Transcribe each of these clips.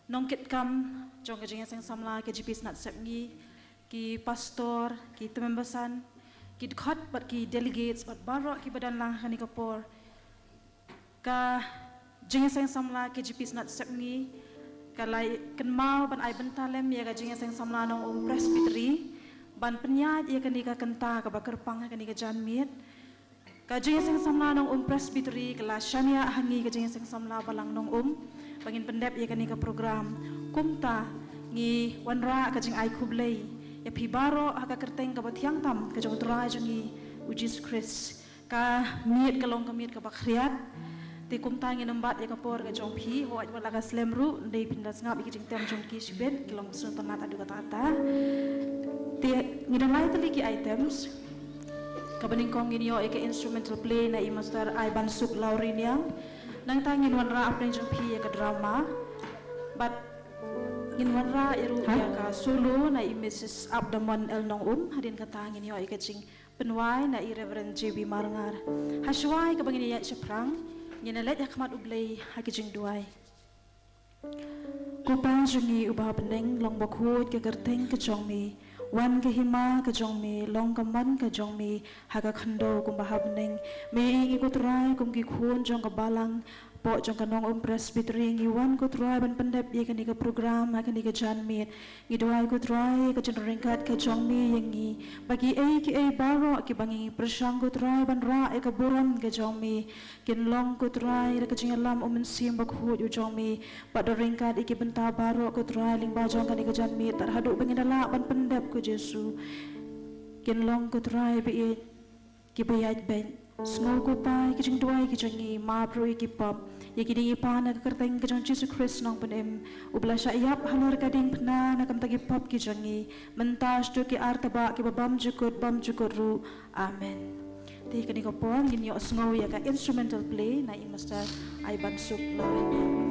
nongkit kam jong kajing yang samla ke jipis nat sepngi ki pastor ki temembasan ki dekat bat ki delegates bat barok ki badan lang kani kapor ka jing yang samla ke jipis nat sepngi kalai kenmal ban ai bentalem ya ka jing yang samla nong presbytery ban penyat ya kani ka kenta ka bakar pang kani ka janmit ka jing yang samla nong presbytery kala shania hangi ka jing yang samla balang nong bangin pendep ya kani ka program kumta ngi wanra ka jing ai kublei ya pibaro haka kerteng ka bathiang tam ka jong trai jungi ujis Chris ka miet ka long ka miet ka bakriat ti kumta ngi nambat ya ka por ka jong phi ho aj wala ka slemru ndei pindas ngap ki jing tem jong ki sibet ki long sun tonat adu ka tata ti ngi dalai tali ki items kabaning kong ngi yo ka instrumental play na i master ai bansuk lauriniang nang tangin wanra apeng jong phi ya ka drama but in wanra iru ya ka solo na i Mrs. Abdaman El Nong hadin ka tangin yo ka jing penwai na i Reverend JB Marangar haswai ka bangin ya seprang ngina let ya khamat ublei ha ki jing duai kupang jungi ubah beneng long bakhut ke gerteng ke jong mi wan ke hima ke jong mi long kaman ke jong mi haga khando kum bahab neng me ngi kutrai kum ki khun jong ka balang po jong kanong presbytery ngi wan kutrai ban pendep ye kani ka program ha kani ka janmit ngi doai kutrai ka jenringkat ke jong mi yengi bagi ki baro ki bangi persang kutrai ban ra ka buram ke jong mi kin long kutrai ka jingalam sim bakhut u jong mi padoringkat iki benta baro kutrai ling ba jong kani ka janmit tar hadu bangi dala ban pendep ku Jesu kin long kutrai bi ki bayat ben Sngo ko pa ki jing duai ki jangi ma pro ki pop ye ki ding pa na kerteng ki jang Jesus Christ nong penem ubla sya yap halor ka ding pna na kam tagi pop ki jangi mentas tu ki artaba ki bam jukut ru amen ti kani ko pon gin yo sngo ya ka instrumental play na i master ai bansuk lorenya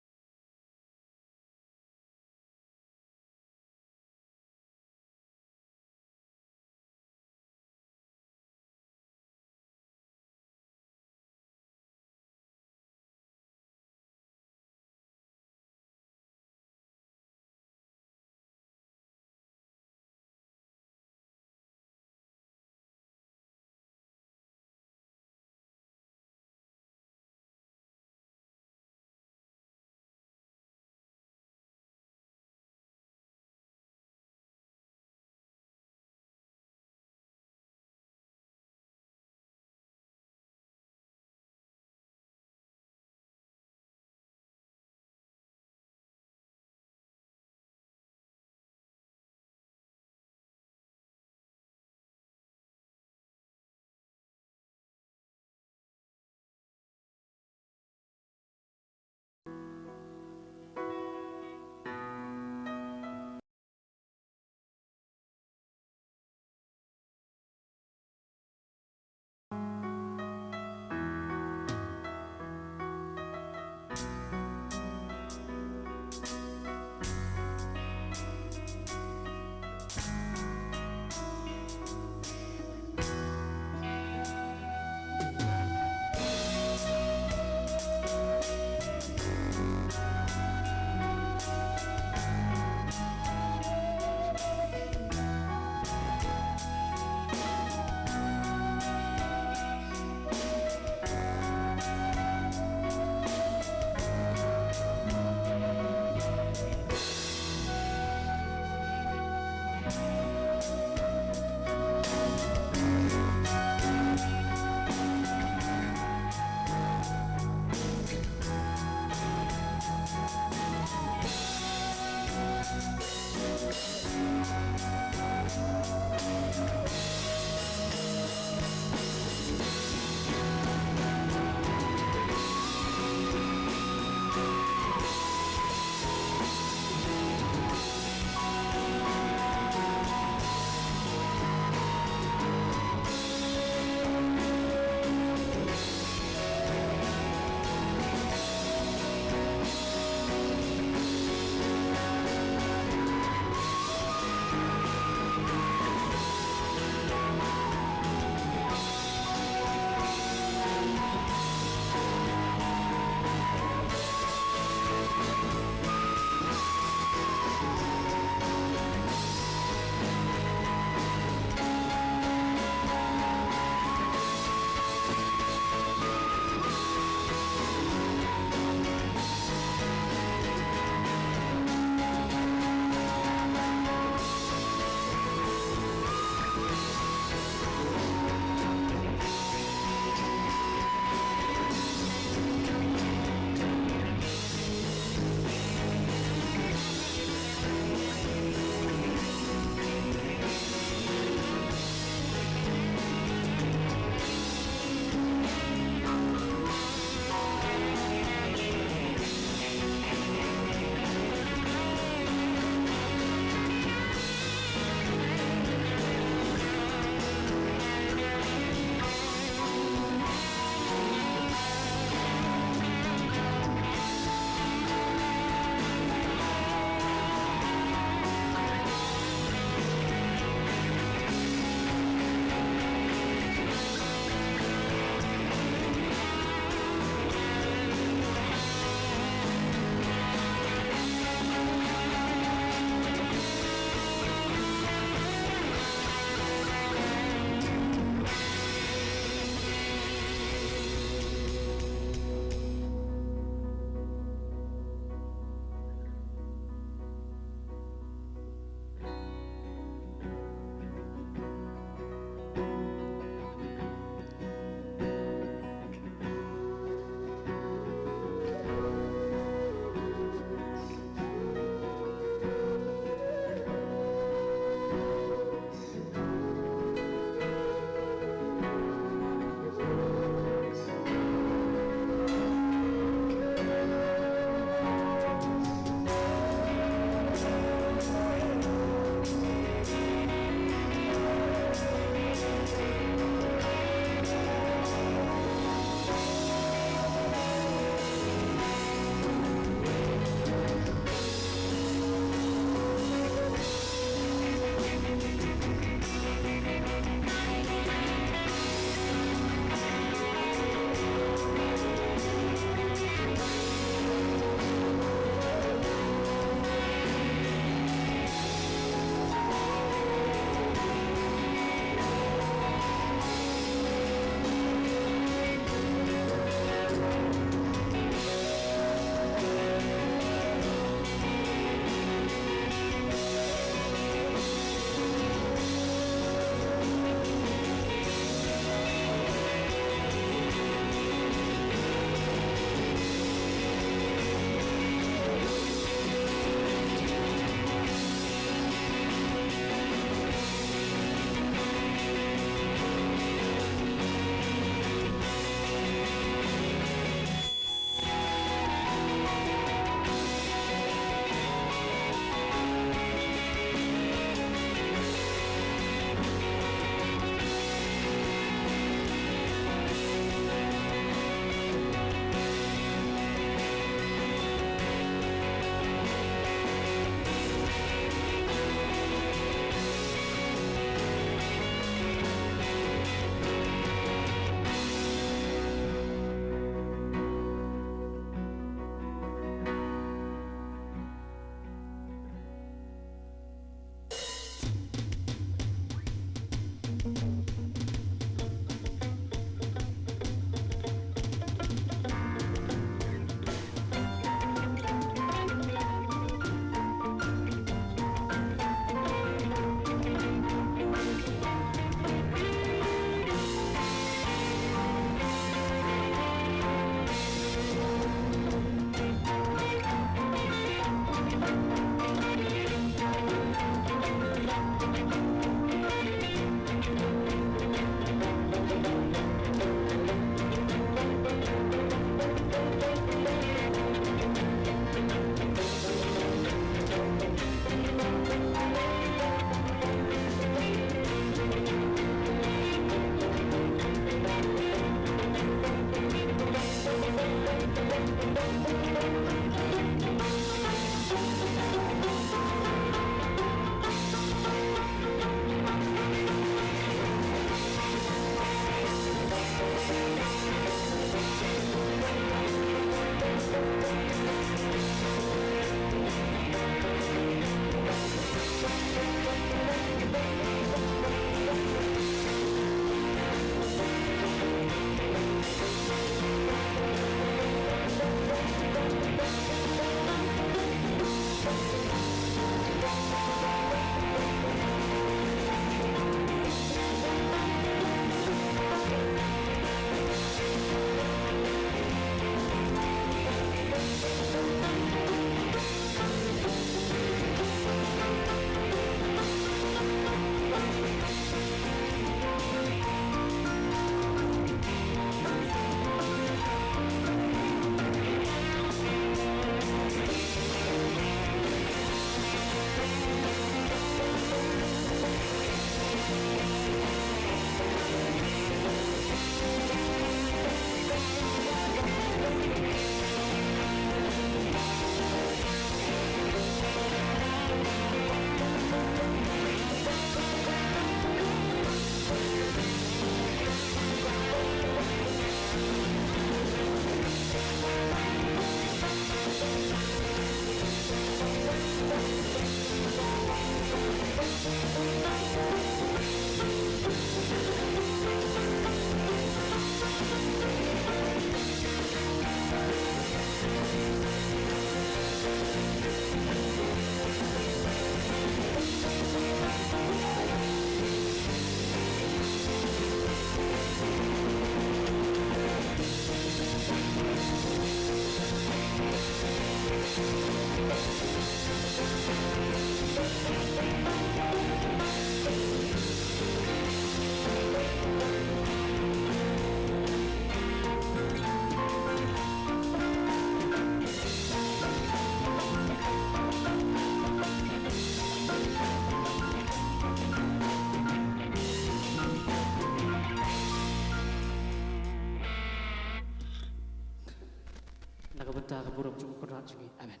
benta ka buruk cukup kerat juga. Amin.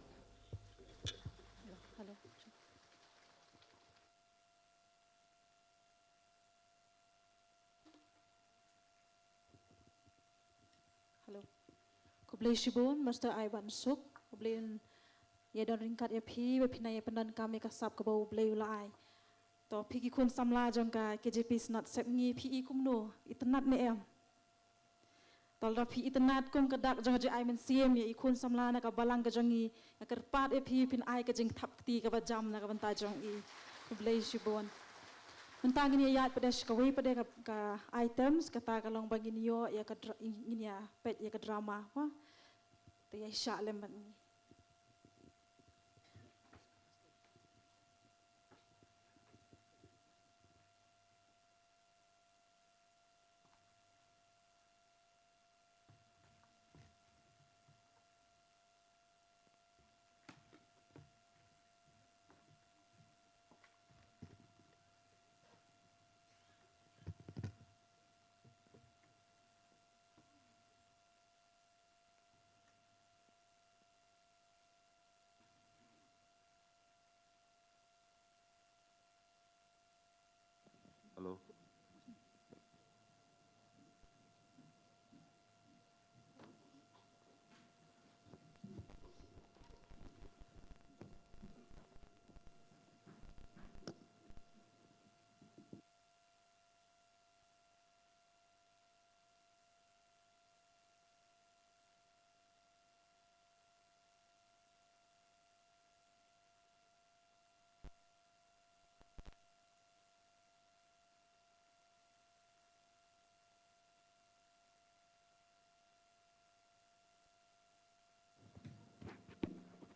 Halo. Halo. Ko blei shibun Mr. Ivan Suk, ko blei ya don ringkat ya phi we phina ya pendan kami ka sap ka bau blei ulai. To phi ki kun samla jong ka KJP snat sep ngi phi I kum no itnat ne em. Tol ra phi itnat kum ka dak jong je ai men siem ya ikun samla na ka balang ka jongi ya kerpat ya phi pin ai ka jing thap ti ka ba jam na ka banta jong I ko blei shibun. Mentang ini ya pada sekawai pada ka items kata kalong bagi niyo ya ka ini ya pet ya ka drama wah. Tu ya syak lembat ni. Halo.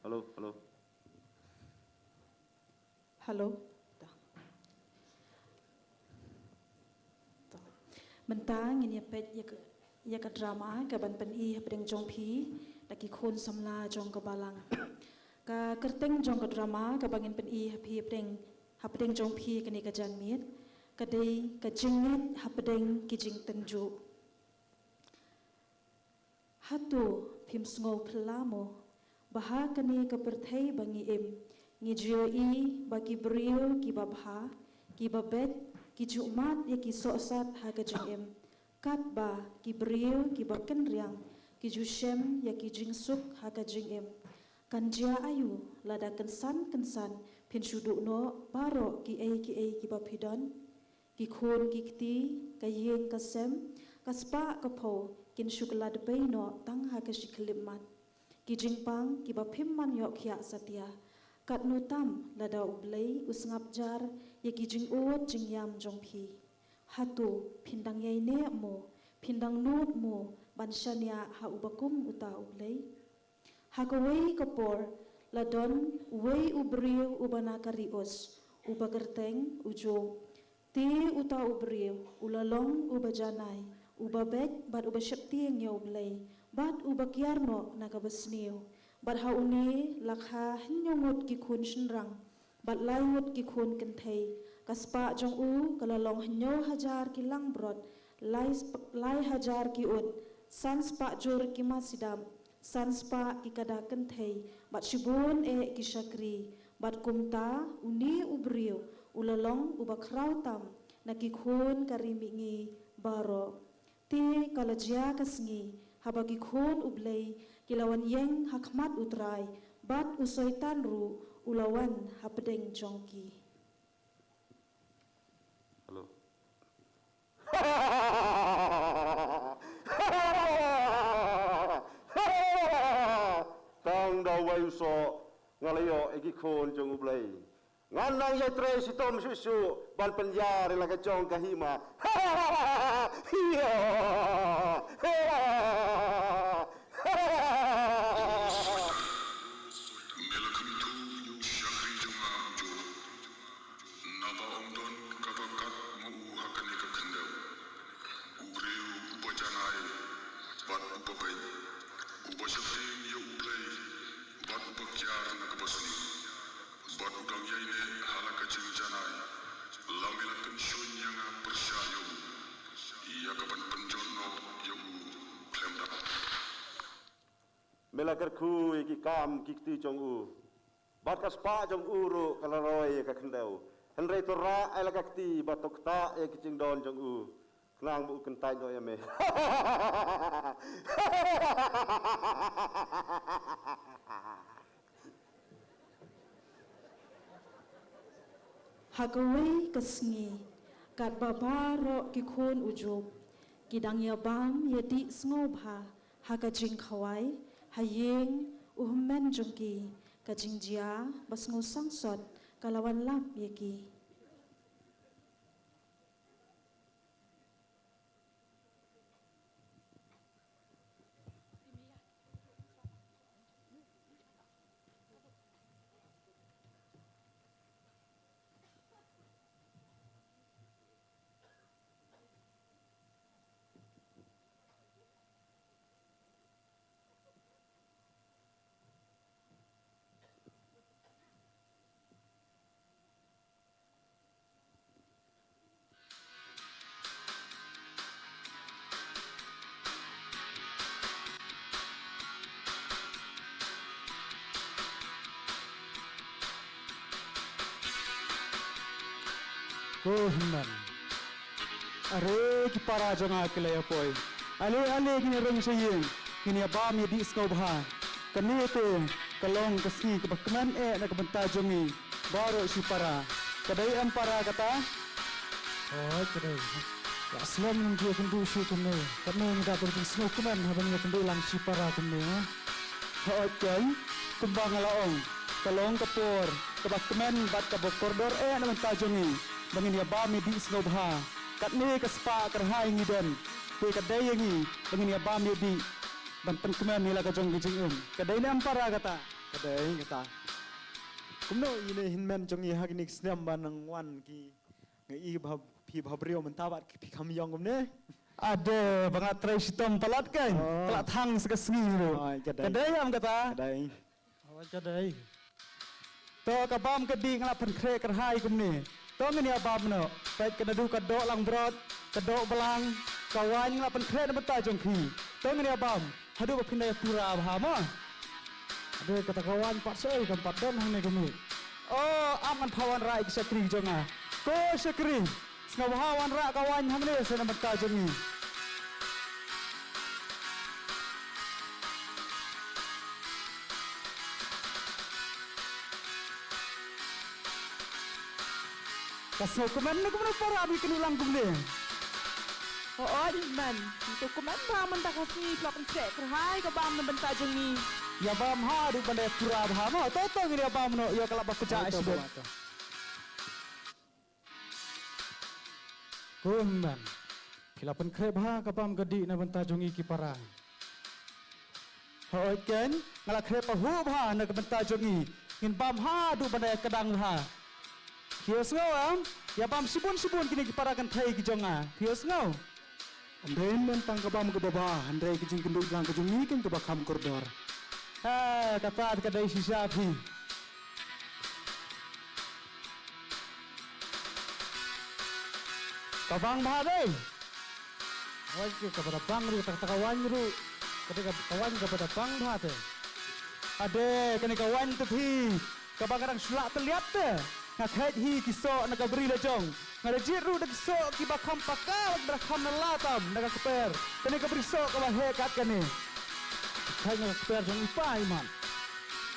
Halo, halo. Halo. Mentang ini pet ya ka drama ka ban pen I pedeng jong phi lagi khon samla jong ka balang. Ka kerteng jong ka drama ka bangin pen I phi pedeng jong phi ka ni ka jan mit ka dei ka jingit ha pedeng ki jing tenju. Hatu phim sngo phlamo baha ka ni ka perthei bangi im ngi jio I bagi brio ki babha ki babet ki jumat ya ki sosat ha ka jing im kat ba ki brio ki baken riang ki jushem ya ki jing suk ha ka jing im kan jia ayu lada kensan pin shudu no baro ki ki bapidon ki khon ki kti ka yeng ka sem ka spa ka pho kin shuklad bei no tang ha ka shiklimat ki jingpang ki bapim man yo khya satya kat no tam lada ublei usngap jar ya ki jing ot jing yam jong phi hatu phindang yai ne mo phindang nut mo banshania ha ubakum uta ublei ha ka wei ka por ladon wei ubriu ubana karios ubagerteng ujo ti uta ubriu ulalong ubajanai ubabek bad ubashakti yang ya ublei bad ubakyarno nakabasniu bad ha uni lakha hinyongot ki khun shinrang bad laingot ki khun kenthei kaspa jong u kalalong hinyo hajar ki langbrot lai hajar ki ud sanspa jur ki masidam sanspa ki kada kenthei bad shibun ki shakri bad kumta uni ubriu ulalong ubakrau tam naki khun karimingi baro ti kalajia kasngi habagi khun ublei kilawan yeng hakmat utrai bat usoitan ru ulawan hapedeng jongki. Halo. Tang dawai so ngalayo egi khon jong ublei nganang ye tre sitom susu ban penjar la ka jong kahima hiya ela kerku iki kam kikti jong u bat kaspa jong uru kalaroi ka kendau henry tora ela kakti batok ta e kicing don jong u kenang bu kentai do ya me Hagawai kasngi kat babaro ki khon ujub kidang ya bam ya di snobha haga jing khawai hayeng uhmen jongki ka jingjia basngo sangsot kalawan lap yaki Kohman. Are ki para jonga kelaya poi. Ale gini rong sayeng. Gini abam ya di skobha. Kani tu kalong kasni ke bakman na kabenta jongi. Baru si para. Kadai am para kata. Oh, kadai. Ya aslam yang dia kendu si kene. Kene ni dapat di snow keman habang ya kendu lang si para kene. Oh, kan kembang laong. Kalong kapur. Kabakman bat kabok koridor na kabenta jongi. Bangin ya bami di snobha kat ni ke spa kerhai ngiden pe kadai yangi bangin ya bami di banten kemen ni la ka jong gijing kadai ni ampara kata kumno ine hinmen jong i hagnik snam banang wan ki ngai bhab phi bhabrio mentabat ki kham yong kumne ade bangat trai sitom palat kan palat thang sekasngi ro kadai am kata kadai to ka bam kedi ngala pen kre kerhai kumne Tong ni abam no, baik kena du kadok lang brot, kadok belang, kawan ngala pen kret beta jongki. Tong ni abam, hadu pindah pura abhama. Ade kata kawan pat sei kan pat don hang ni kami. Oh, aman pawan rai ki sekri jonga. Ko sekri, ngawawan ra kawan hang ni sena beta jongi. Kasih kuman ni kuman para abi kenulang kumle. Oh, man. Itu kuman ramen tak kasih pelakon cek kerhai ke bam bentar jengi. Ya bam ha du bandai pura bhama. Toto ni ya bam no ya kalap kerja isbet. Kuman. Pilapan krep ha ke bam gedi na bentar jengi ki para. Hoi ken ngala krep hu ha na ke bentar jengi. Ngin bam ha du bandai kedang ha. Kios ngau am, ya bam sibun kini kiparakan thai ki jonga. Kios ngau. Amben mentang ka bam ke baba, andai ki jing kenduk lang ke jongi ken ke bakam koridor. Ha, kata kadai sisa phi. Kabang bah dei. Wai ke kepada bang ru tak kawan ru. Ketika kawan kepada bang bah te. Ade kene kawan tu phi. Kabang kadang sulak terlihat te. Ngakait hi kisok nak beri lejong. Ngarajit ru dak kisok ki bakam pakal bakam nalatam nak keper. Kene ka berisok ka bahe kat kene. Kai nak keper jong ipa iman.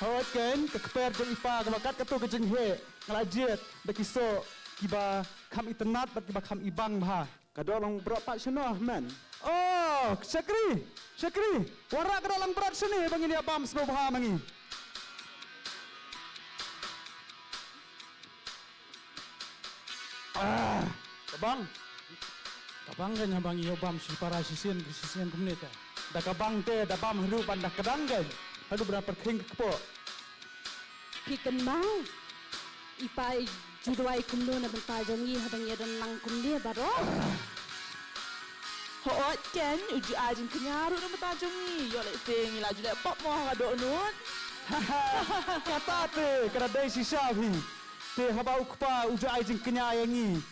Hawat ken ka keper jong ipa ka bakat ka tu ke jeng he. Ngarajit dak kisok ki ba kam itnat bat ki bakam ibang bah. Kadolong berat pak seno man. Oh, Syakri. Warak kadolong berat sini bangin ya bam sno bah mangi. Kabang kan yang bang iyo bam si para sisian komunita. Da kabang te da bam hidup anda kedang kan. Hadu berapa kering kepo. Pikan mau. Ipai juduai kumdo na bentar jengi habang ya dan lang kumde baro. Hoot ken uji ajin kenyaru na bentar jengi. Yo lek sing ila julek pop moh kadok nun. Kata te kadai si Syafi. Te habau kupa uji ajin kenyayangi.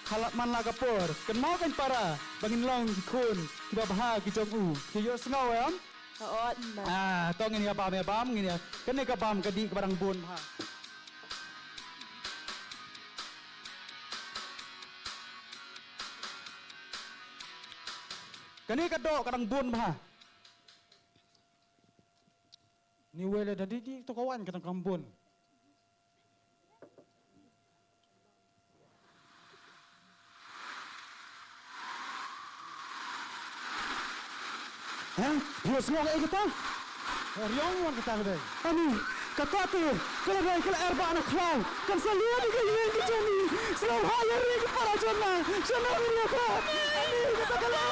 Halat man la kapur. Ken mau kan para bangin long ki kun ki babha ki jong u. Ki yo snau am. Kaot ba. tong ini abam ini kene ka bam ka di ka barang bun ha kene ka do kadang bun ha ni wele dadi di to kawan kadang kambun Bios ngok kita. Riong wan kita deh. Ani, kata tu, kalau rai kalau erba anak klau, kan selalu ada yang kejani. Selalu hal yang para jana, jana ini apa? Ani, kata kalau,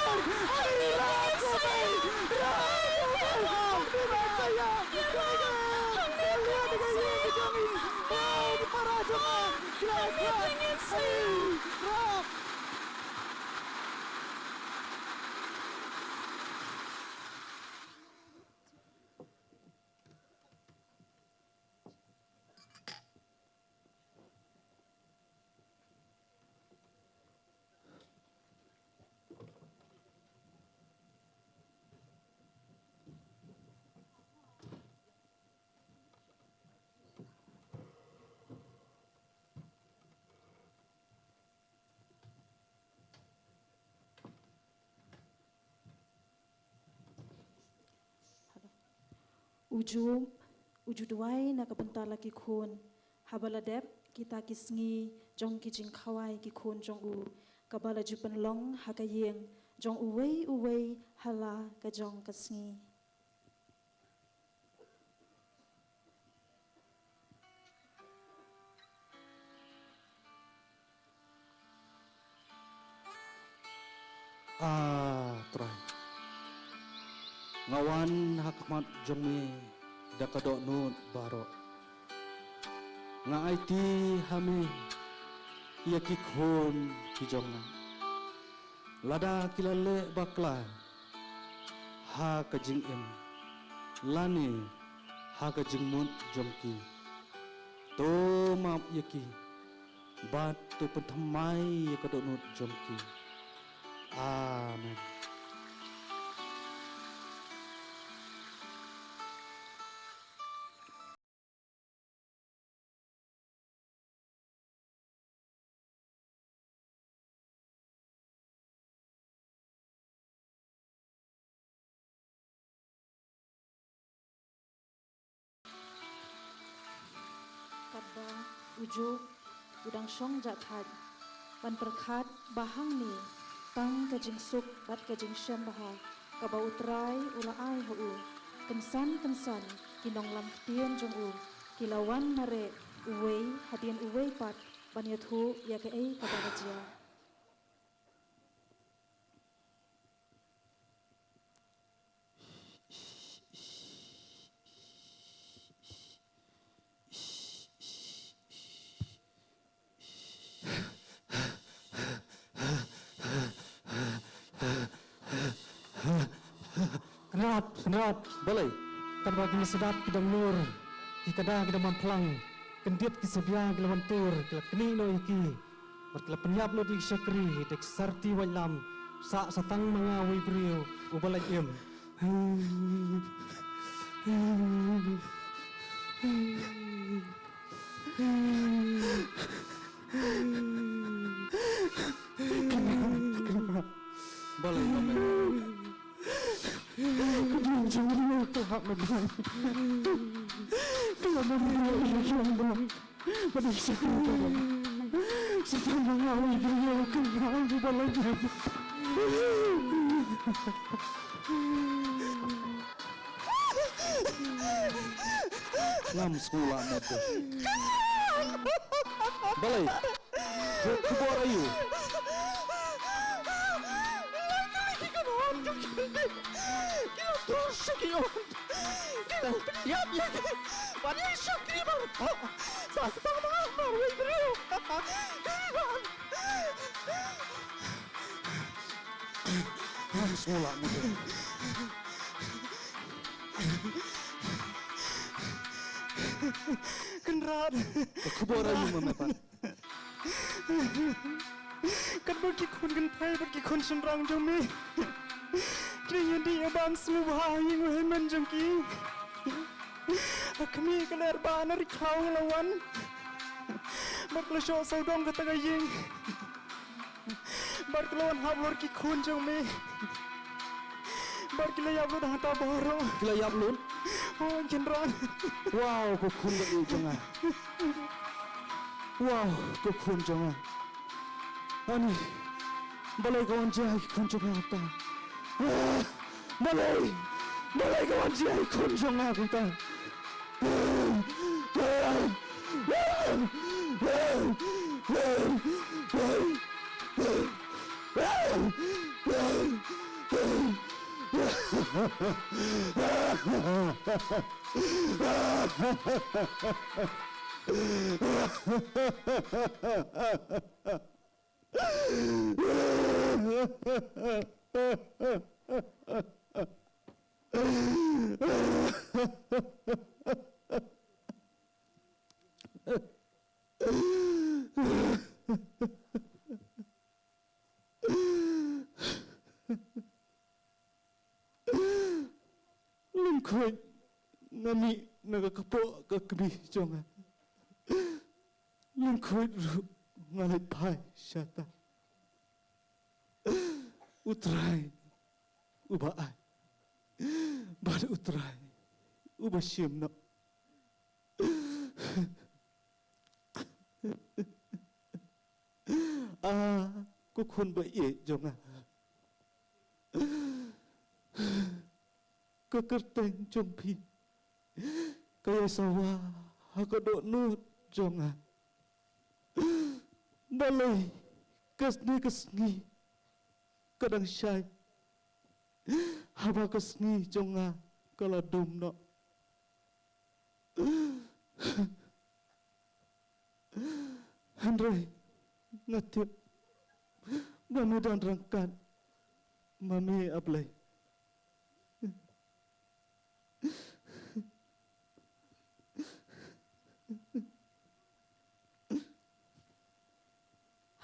ani raku bay, raku saya. Selalu ada yang kejani. Oh, para jana, raku, raku. Uju duai nak bentar lagi kun. Habaladep kita kisngi jong kijing kawai ki kun jong u. Kabala jupen long hakayeng jong uwei hala ka jong kasngi. Try. Ngawan hakmat jome dakadok nut baro. Nga IT hame ia kikhon kijonga. Lada kilale bakla ha kajing em. Lani ha kajing mut jomki. To map yaki bat to pentamai yakadok nut jomki. Amen. Kadba uju udang syong jakhat ban perkhat bahang ni tang kajing suk bat kajing syam baha kaba utrai ulaai hu kensan kinong lam ktien jong u kilawan mare uwei hadian uwei pat ban yathu ya ke ei kaba rajia Senrat, balai. Kan bagi sedap kita nur, kita dah kita mamplang, kendit kisedia kita mantur, kita kening lo iki, berkala penyap lo di syakri, dek sarti wajlam, sak satang mengawi beriu, ubalai im. Balai momen. Jangan Tuhan lebay. Kalau beriau yang bang, pada sekarang sedang mengawi beriau kenal di balanya. Lam sekolah motor. Balai, keluar ayu. Syakriyon, tiap ya, pada syakriyon, sasa mama beriu. Harus sekolah muda. Kenrat, kubur ayu memepat. Kan bagi kon kan pai bagi kon senrang jome. Kini Ini di abang selubah yang hemen jengki. Kami kelar banar kau lawan. Berkelasyo saudong kata gayeng. Berkelawan hablor ki kun jeng me. Berkelayap lu dah hantar baro. Kelayap lun. Oh jenderal. Wow, ko kun ba jangan. Wow, ko kun jangan. Ani, balai kawan jai kun jangan ta. Balai kawan jai kun jangan ta. Lingkuy ngani nagakapo kami jonga. Lingkuy ru ngalay pai syata. Utray ubaay. Bad utray uba siemno. Kukun ba jonga. Kekerteng jompi kaya sawa hakadok nut jonga balai kesni kadang syai haba kesni jonga kala dumno Andre ngatip mami dan rangkan mami ablay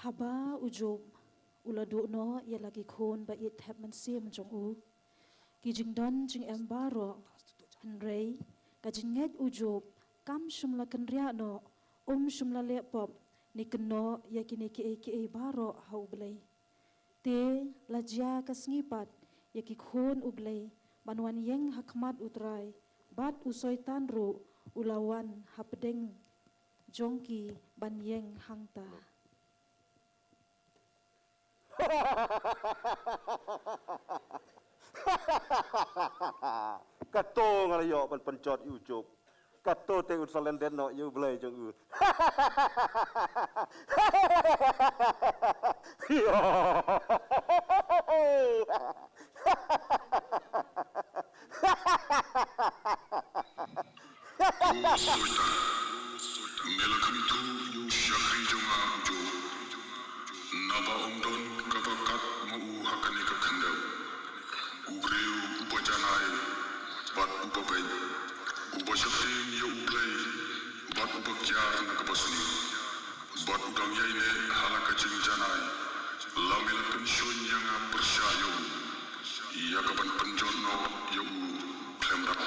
Haba ujub ula no ya lagi khon ba it hep man sim jong u ki jing don jing em baro hanrei ka jing nget ujub kam shumla kan ria no shumla le pop ni keno ya kini ki baro hau blai te lajia ka sngipat ya ki khon ublai banwan yeng hakmat utrai bat usoitan ru ulawan hapdeng jongki ban yeng hangta Kato ngalayo pan pencot YouTube. Kato te ut salenden no yu blay jong u. Melakam tu yu syakri jonga ujo. Naba omdon kabakat mau hakani kakandau. Ugreu ubajanai bat ubabay. Ubasyatim ya ublay bat ubakjar nakabasni. Bat udang yaine halakacing janai. Lamila pension yang persyayo. Ia kapan penjono ya u klemrak.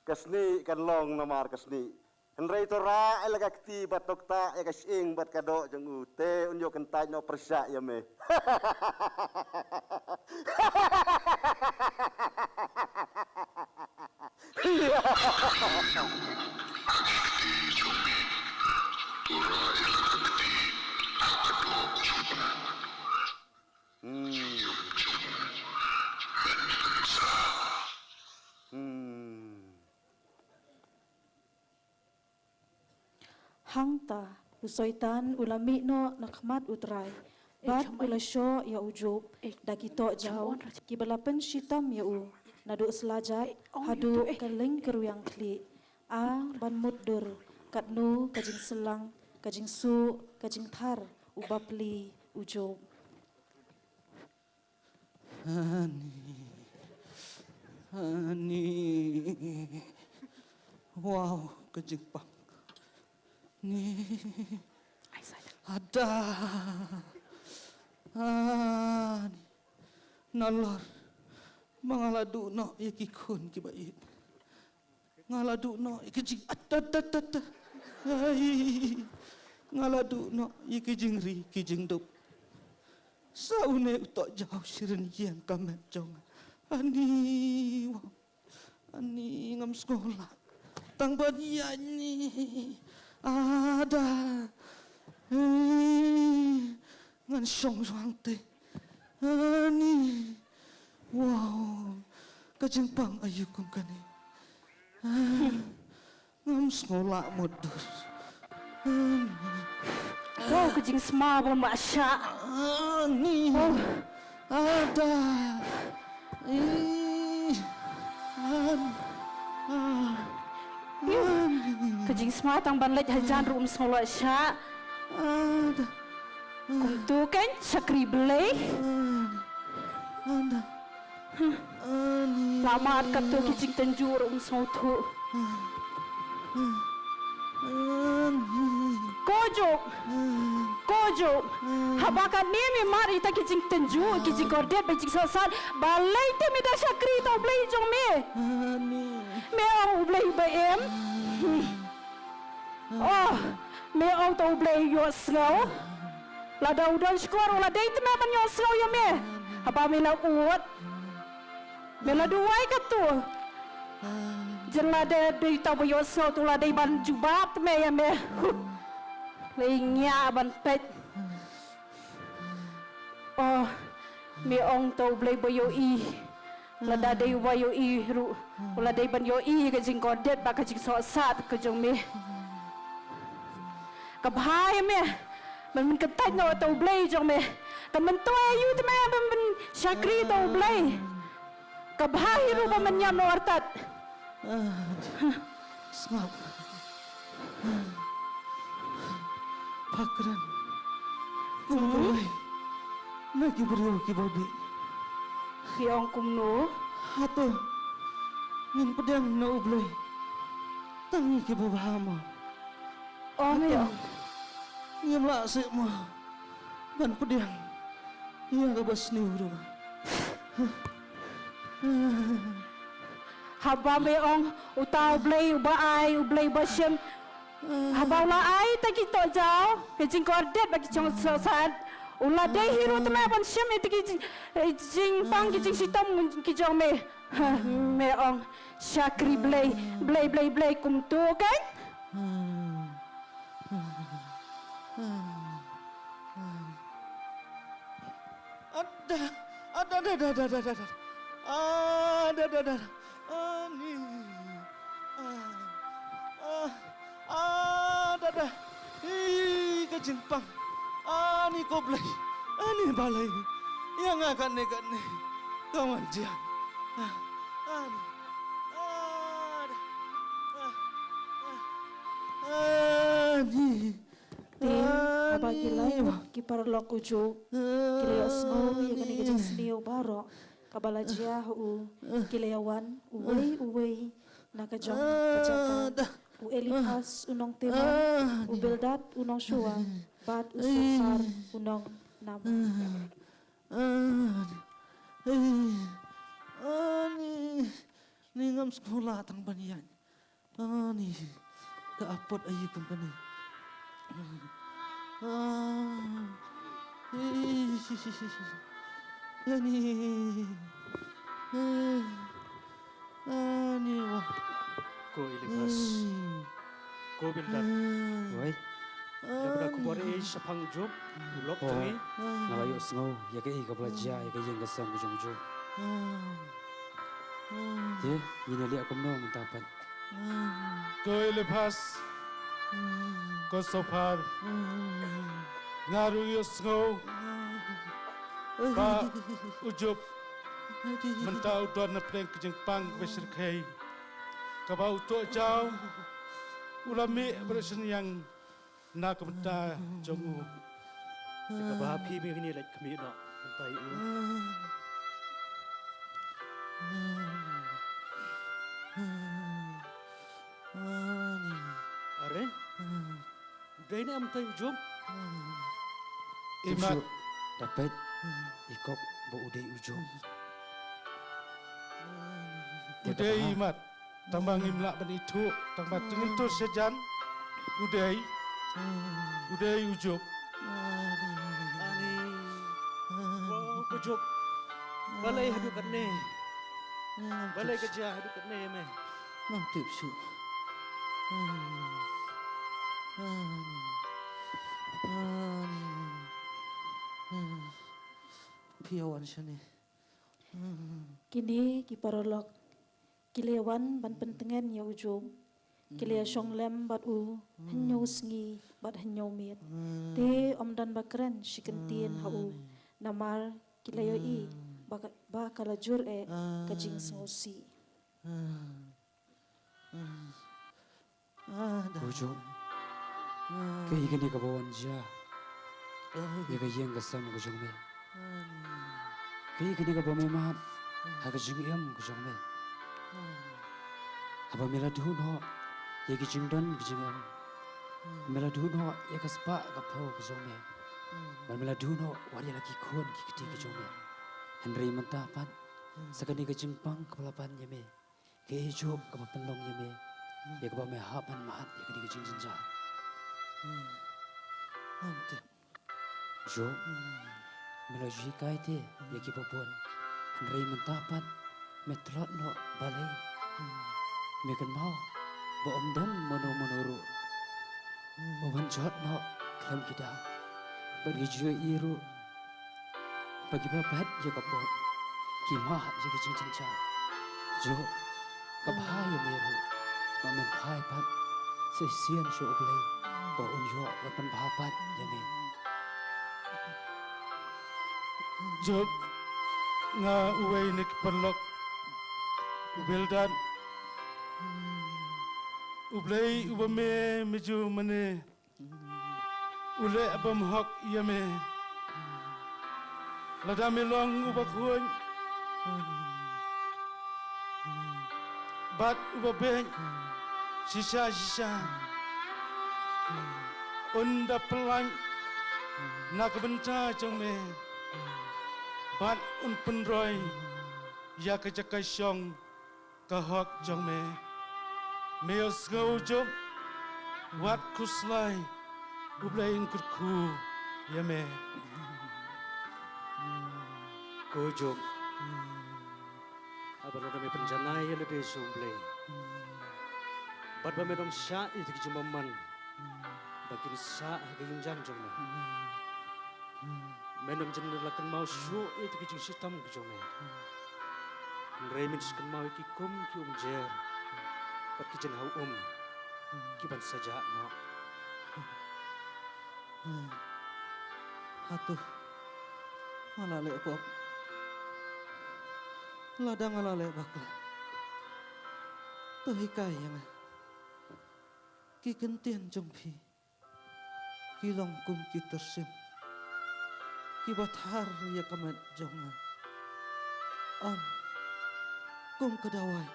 Kasni kan long namar kasni. Henry tora elagakti batok ta ekasing bat kado jeng u te unyo kentaj no persya ya me. Hangta usoitan ulami no nakmat utrai bat ulasyo ya ujub dakito jauh kibalapan shitam ya u nadu selajat hadu kaling keruyang kli a ban muddur katnu kajing selang kajing su kajing thar ubapli ujub Ani wow kejepang ni ada ani nalor mangaladu no iki kun kibait ngaladu no iki jing atat ai ngaladu no iki jing ri ki jing dup saune utok jauh siren yang kamet jong ani ngam sekolah tang badia ni ada ngan song teh ani wow kajengpang ayu kum kani ngam sekolah modus Wow, kejing semua pun masya. ani ada Kejing semua tang banlet hajan room sekolah sya. ada Kuntu kan sakri belai. ada ani Lama katu kejing tenjur room sekolah. Kojo, habakan ni memang ita kicing tenju, kicing kordet, kicing sasar, balai te mi dah sakri tau belai jong me. Me ang belai baem. Oh, me ang tau belai yo sngau. Lada udan skor, lada itu me ban yo sngau yo me. Haba me la uot. Me la duai katu. Jangan ada dari tahu yo sngau tu lada ban jubab me ya me. Lainya ban pet. Oh, me ong tau blai boyo i. Lada dai wayo i ru. Lada ban yo i ke jing kodet ba ke jing so sat ke jong me. Ka bhai me. Man ketat no tau blai jong me. Ka man to ayu te me man sakri tau blai. Ka bhai ru ba man nyam no artat. Snap. Pakran. Kumulay. Nagibariw kibabi. Hiong kumno. Hato. Ngin pedang na ublay. Tangi kibabahama. Oh me. Ngin lasik mo. Ban pedang. Iya kabas ni uruma. Haba me ong utau blai ublai basyem. Haba la ai ta ki to jao ke jing kordet bagi chong sosat ula dei hiro te me ban syem te ki jing pang ki jing sitam ki jong me me ong sakri blai kum tu kan Ada. Ani. Ada. Ih, kejengpang. Ani koblay. Ani balay. Yang akan nekat ne. Kawan dia. Ani. Ada. Ani. Haba kilay kiparlok ujo kilayos ngo ya kani kajing sniyo baro kabalajia u kilayawan uway nakajong kajaka u elipas unong tema u bildat unong shua bat usukar unong nama Ani. Ningam sekolah tang banian. Ani. Kaapot ayu kum kani. Ani wah. Ko ilipas. Ko bildat. Wai, Daripada aku buat sa pangjob. Ulok Oh. tangi. nalayo sengaw, ya kay ka belajar, ya kay yang kasam bujung-bujung. Dia, minali ako no mentapan. Ko ilipas. Ko sopar. Ngaru yung sengaw. Pa ujob. Mentau doan na pleng kejeng pang besar kay. Kabau to jauh. Ulami bersen yang nak menta jongu. Jika bahapi begini lek kami nak mentai u. Are? Dai ni am tai jom. Imat. Dapat, ikop bo udai ujo. Udai mat, tambah ngimlak ban itu, tambah tengentur sejan, udai ujuk. Ani. Wow, kujuk. Balai hadukan ni. Balai kerja hadukan ni me. Mang tip su. Piawan siya ni. Kini kiparolok kilewan ban pentengan ya ujung. Kilia syong lem bat u hanyo sngi bat hanyo mit. Te om dan bakren shikentin ha u namar kilayo i ba kalajur kajing sengosi. Ujo. Kaya gini kabawan ja. Ya kayang kasam kujong me. Kaya gini kabamay mahat. Hakajing iyam kujong me. Haba mila duhun ho. Ya kajing don kujong iyam. Mila duhun ho. Ya kaspa kapau kujong me. Ban mila duhun ho. Wari lagi kuan kikiti kujong me. Henry mentapan. Sakani kajing pang kepalapan ya me. Kaya hijau kapapelong ya me. Ya kabamay hapan mahat. Ya kani kajing jenja. Mang tip. Jo, melalui kaite, ya kita pun, Henry mentapat, metrot no balai, mekan mau, baom dan menuru, bawan jod no kelam kita, bagi jua iru, bagi babat ya kapot, kimah ya kecing cinca, jo, kabhaya meru, mamen phai pat, sesian syo balai, baon jo wapan babat ya me. Job nga uway ni kiparlok ubildan ublay ubame medyo mane ule abam hok yame ladami long ubakhuan bat ubabeng sisa unda pelang nakabenta jome bat un penroy ya kejakai syong kahok jong me meos ngau jom wat kuslai ublai ingkurku ya me Kujuk. Abang ada me penjanai yang lebih sumblai. Bat ba medom sya itu kijumaman. Bakin sa hagayun jam jong me. Menom jenelakan mau syu itu kijing sitam kijong me. Remin sekan mau ikikum ki jer. Pat kijen hau kiban saja no. Hatuh. Malale pop. Ladang alale bakla. Tuh hikai yang ki gentian jongpi. Ki longkum ki tersim. Ki bathar ya kamat jonga. Kum kedawai.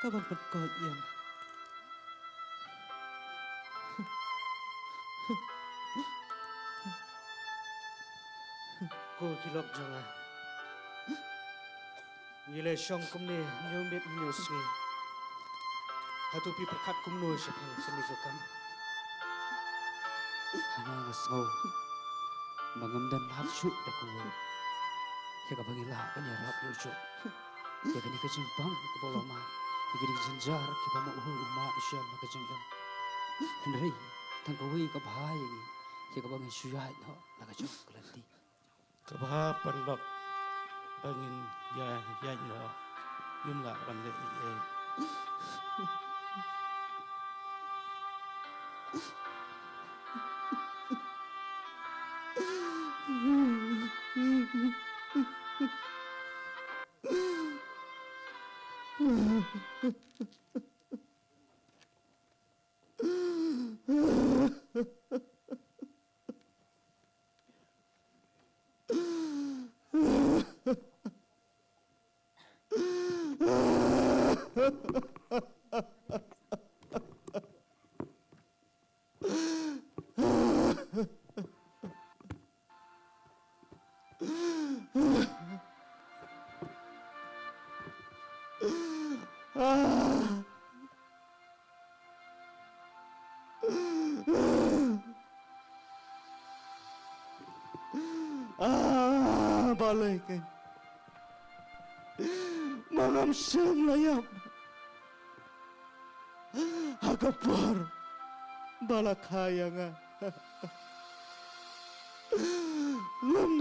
Kaban petkoi yang. Ko kilok jonga. Ngile syong kum ni nyumit nyusni. Hatu pi perkat kum no syapang seni sukam. Hana ngasngau, bangamdan hapsu dakuwa. Ya kabangila penyerap lucu. Ya kani kejimpang ke bawah ma. Ya kani jenjar ke pama uma isya maka jenggam. Henry, tangkawi kabahaya ni. Ya kabangin syuhat no laga jong kelanti. kabha parlok bangin ya no yumla bande Ah. Balay kan. Mangam siyang layam. Hagapar. Balakaya nga. Lam.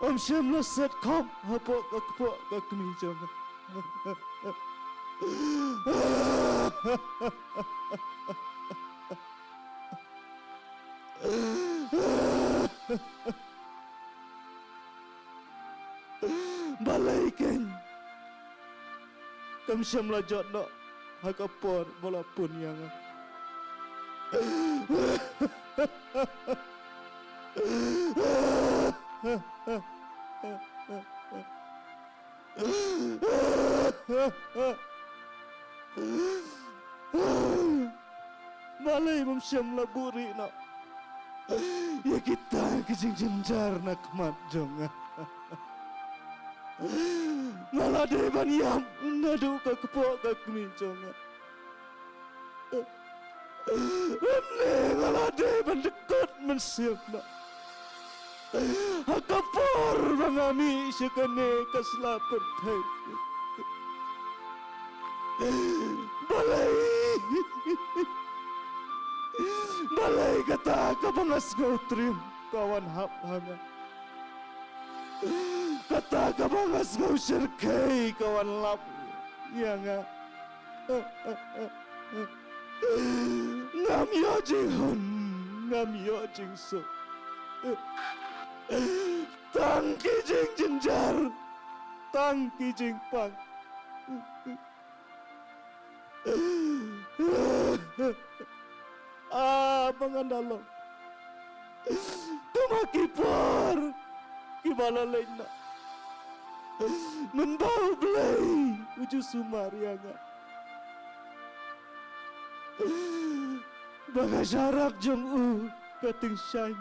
Om siyam na set kom. Hapo kakmijam. Balaikan kam syam la jodno hakapor bola pun yang balai mam syam la buri no ya kita kejing jenjar nak mat jonga malah deban yam nadu ka kepo ka kemincong amne malah deban dekat mensiap na hakapor bangami syakane kaslapan thai balai kata ka bangas gautrim kawan hap hanga kata ka bangas ngau syirkai kawan lap ya nga ngam yo jing hun ngam yo jing su tang ki jing jenjar tang ki jing pang mangandalo tumakipar kibala lain membau belai uju sumarianga baga jarak jong kating syang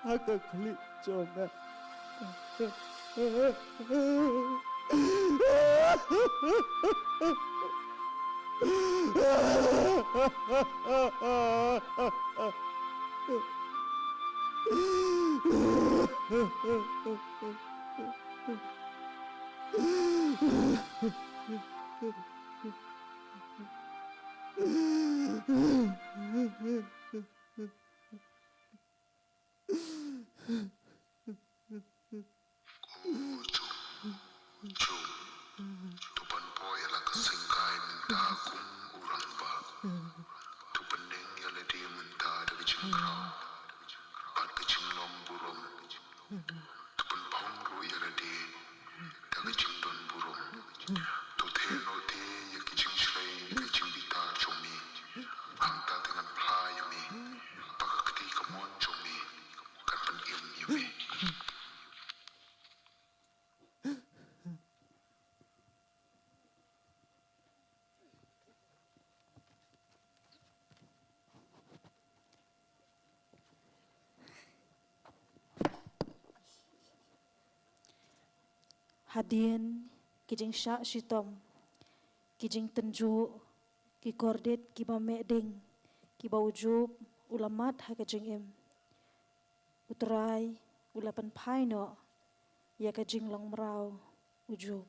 aga klik jonga Tupan poy ala kasengkai minta kung urang ba. Tupan neng yala dia minta dari cengkrau. Pat kecing nom burung. Tupan pangru yala dia dari cengdon burung. Tute no te ya kecing shlai kecing bita comi. Hangta dengan playami. Pakakti kamon comi. Kan penim yumi. Hadien kijing syak shitom kijing tenju ki kordet ki ba meding ki ba ujub ulamat ha kijing im utrai ulapan paino ya kijing long merau ujub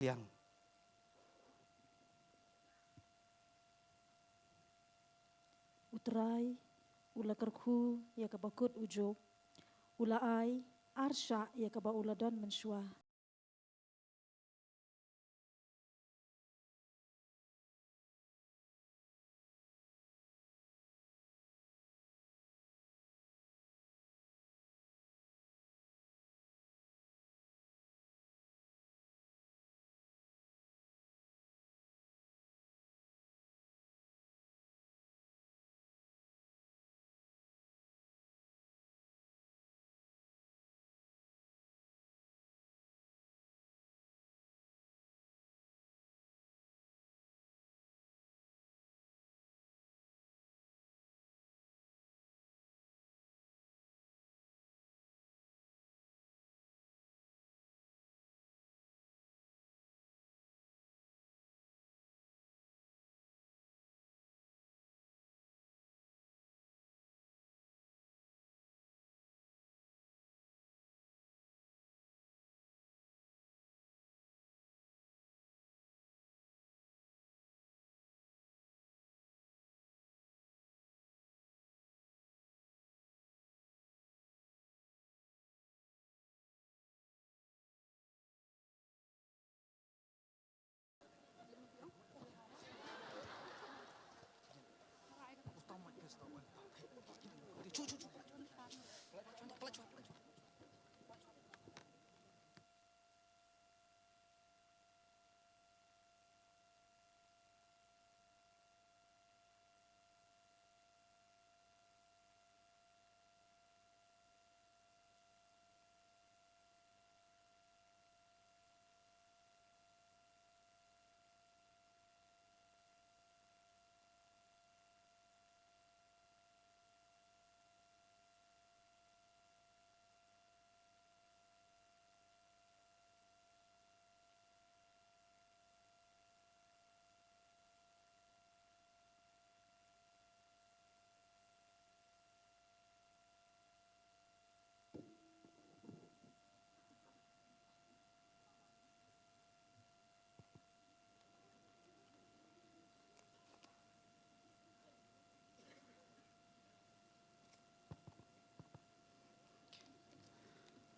tiang. Utrai, ula kerku ya kabakut ujo, ula ai, arsha ya kaba ula don mensua.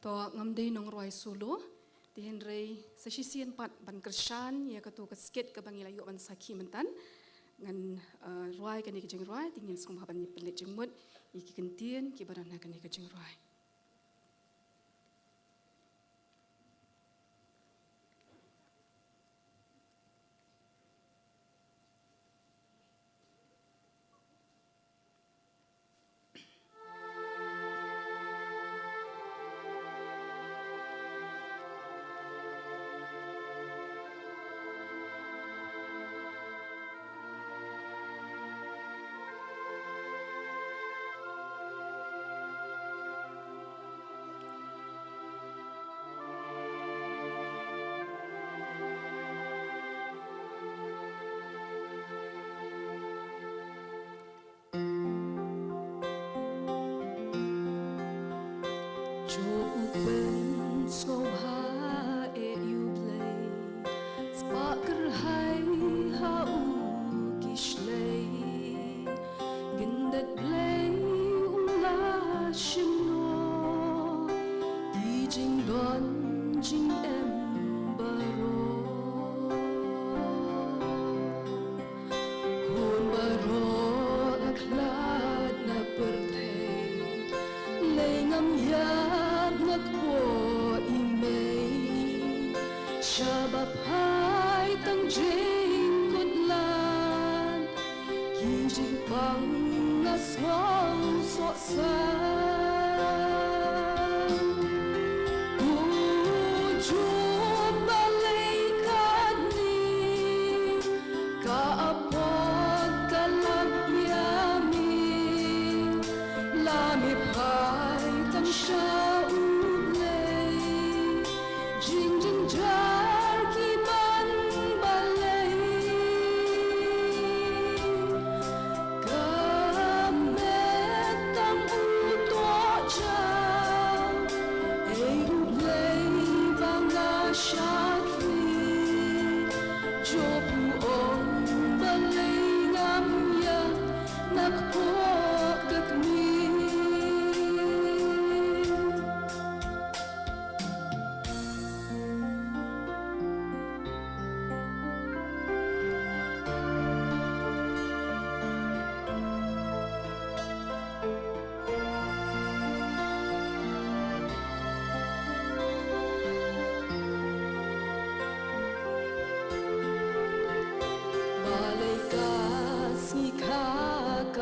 To ngamdei nong roi sulu di henrei sesisian pat ban kersan ya katu kasket ke bangila yu ban saki mentan ngan roi kani kejeng roi tingin song ban ni pelet jengmut iki kentien ki barana kani kejeng roi. Tua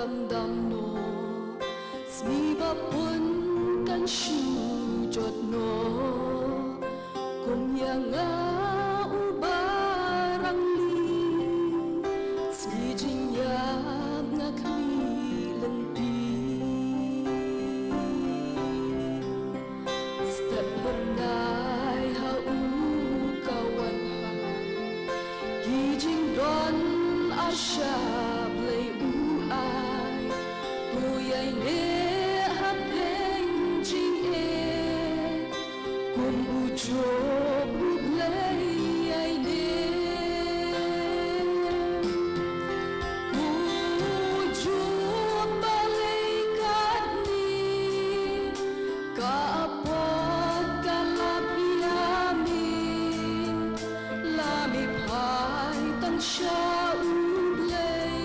dam dam no smi ba pun kan shu jot no kum yang u barang li smi jing yam nga kmi len pi step bernai ha u kawan ha gi jing don asha play u ai tu yai ne ha pen jing e kum u jo u play ai ne u jo balai kat ni ka pot ka lapiami la mi phai tan sha u play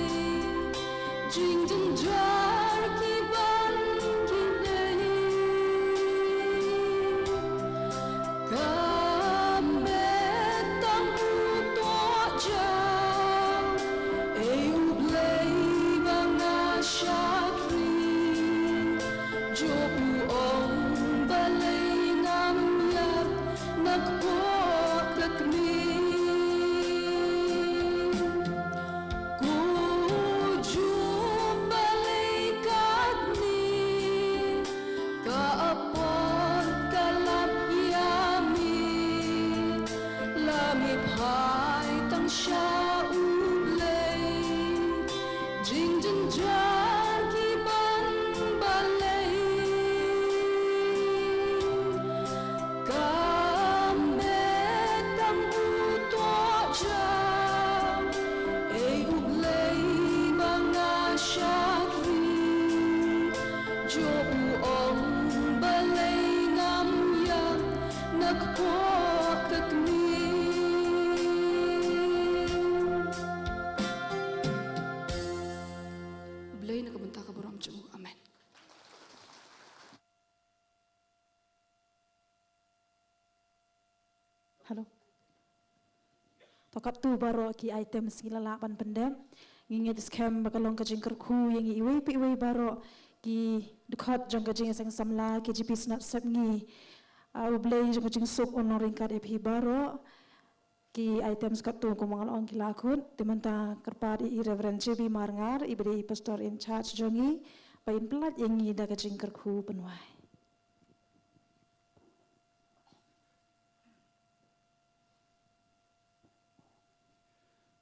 jing jing jar ki ban ki nei ka me tang u to ja e u play banga shakri jo u ong balai ngam yak nak po kakni Kuju balikat ni kaapot kalap yami lami phai tang sha ulay jing jing jar ki ban balay kame tang uto jam ei ublay mga syakri jo uong balay ngam yak nagpo kakmi ublay nagabunta ka buram jo amen. Halo. Tokap tu baro ki item sila lapan pendem. Nginge diskem bakalong ka jingker ku yang iwe pi iwe baro ki dekat jang ka jing sang samla ki jipi snat sapngi. Ublay jang ka jing sup onoring kad epi baro ki item skat tu kumangal ong kilakun timanta kerpadi i Reverend JB Marngar ibri pastor in charge jongi pain pelat yang i da ka jingker ku penwai.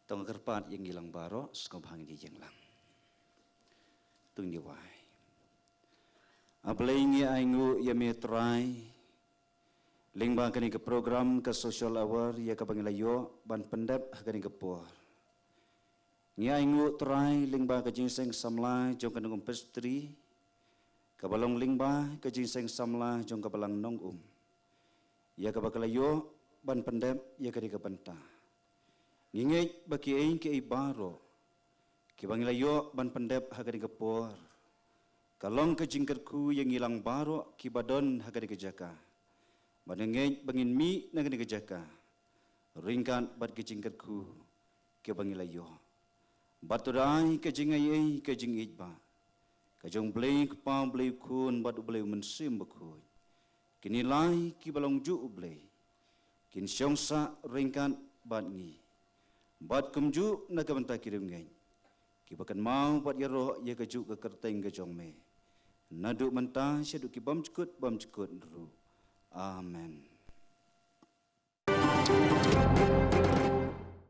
Tong kerpat yang hilang baro skop hang di jenglang. Tung di wai. Abelingi aingu ya metrai. Lingba kani ke program ke social hour ya ke bangilayo ban pendep kani ke por. Ngi aingu trai lingba ke jingseng samla jong ke nungum pestri. Kabalong lingba ke jingseng samla jong kabalang nongum. Ya ke bakalayo ban pendep ya kani ke bantah. Ngingit bagi aing ke ibaro, ki bangilayo ban pendep hagari kepor. Kalong ke jingkerku yang hilang baro ki badon hagari kejaka. Badengit bangin mi nagani kejaka. Ringkan bad ke jingkerku ki bangilayo. Baturai ke jingai ke jingit ba. Kajong blay kepau blay kun badu blay mensim bakui. Kini lai ki balong ju blay. Kin syongsa ringkan bad ngi. Bad kumju na kabanta kirim ngayon. Kibakan mau bat yaro ya kaju ke kerteng ke jongme. Naduk mentah syaduk ki bam cekut dulu. Amen.